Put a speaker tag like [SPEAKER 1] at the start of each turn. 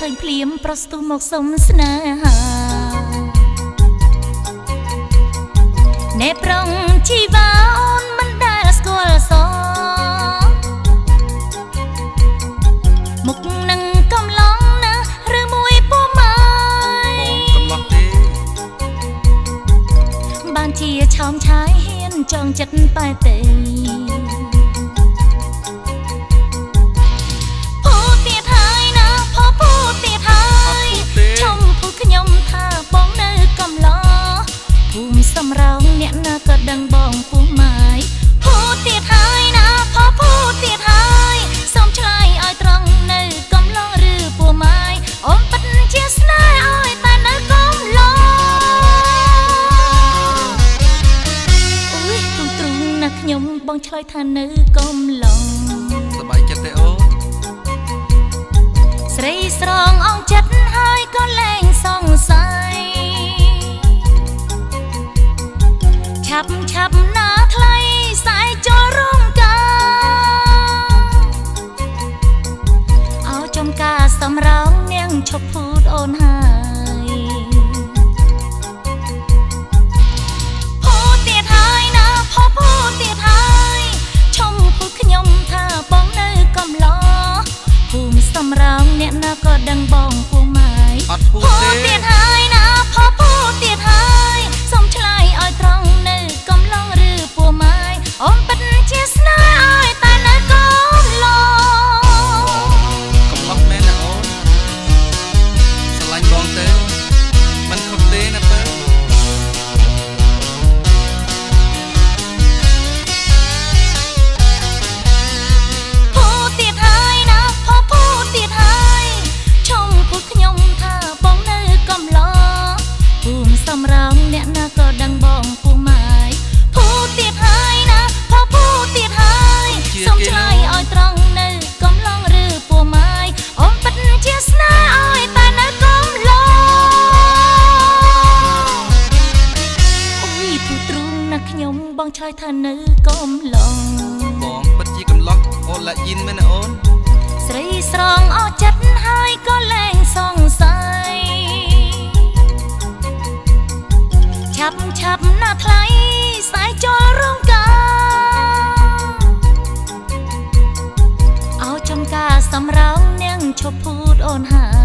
[SPEAKER 1] ឃើញភ្លាមប្រស្ទុះមកសុំស្នេហាណែប្រងជីវ៉ាអូនមិនដែលស្គាល់សមុខនឹងកំឡងណាឬមួយពូម៉ាយ
[SPEAKER 2] បងកំឡោះទេ
[SPEAKER 1] បានជាឆោមឆាយហ៊ានចងចិត្តតែទេសម្រងអ្នកណាក៏ដឹងបងពុះម៉ាយភូទៀតហើយណាផោភូទៀតហើយសូមឆ្លើយឲ្យត្រង់នៅកំឡងឬពុះម៉ាយអូនពិតជាស្នេហ៍ឲ្យតែនៅកំឡងអូយទ្រង់ណាខ្ញុំបងឆ្លើយថានៅកំឡង
[SPEAKER 2] សប្បាយចិត្តទេអូន
[SPEAKER 1] ស្រីស្រងអងចិត្តហើយក៏លែងសង្ស័យឆាប់ណាថ្លៃសែចូលរោងការអោចំការសម្រងនាងឈប់ភូតអូនហើយភូតទៀតហើយណាភូតទៀតហើយឈុំភូតខ្ញុំថាបងនៅកំឡោភូមិសម្រងអ្នកណាក៏ដឹងបងពុះម៉ាយ
[SPEAKER 2] អត់ភូតទេ
[SPEAKER 1] ទៀតហើយណាភូតទៀតហើយសូមឆ្លើយឲ្យត្រង់នៅកំឡងឬពុះម៉ាយអូនពិតជាស្នេហ៍ឲ្យតែនៅកំឡង
[SPEAKER 2] កំឡោះមែនណាអូនស្រឡាញ់បងទេមិនខុសទេណាបើ
[SPEAKER 1] ភូតទៀតហើយណាភូតទៀតហើយឈុំភូតខ្ញុំថាបងនៅកំឡងភូមិសម្រងអ្នកណាក៏ដឹងបងពុះម៉ាយភូតទៀតហើយណាភូតទៀតហើយសូមឆ្លើយឲ្យត្រង់នៅកំឡងឬពុះម៉ាយអូនពិតជាស្នេហ៍ឲ្យតែនៅកំឡងអូយភូតទ្រូងណាខ្ញុំបងឆ្លើយថានៅកំឡង
[SPEAKER 2] បងពិតជាកំឡោះអូនឡាយិនមែនណាអូន
[SPEAKER 1] ស្រីស្រងអស់ចិត្តហើយក៏លែងសង្ស័យឆាប់ណាថ្លៃសែចូលរោងការអោចំការសម្រងនាងឈប់ភូតអូនហើយ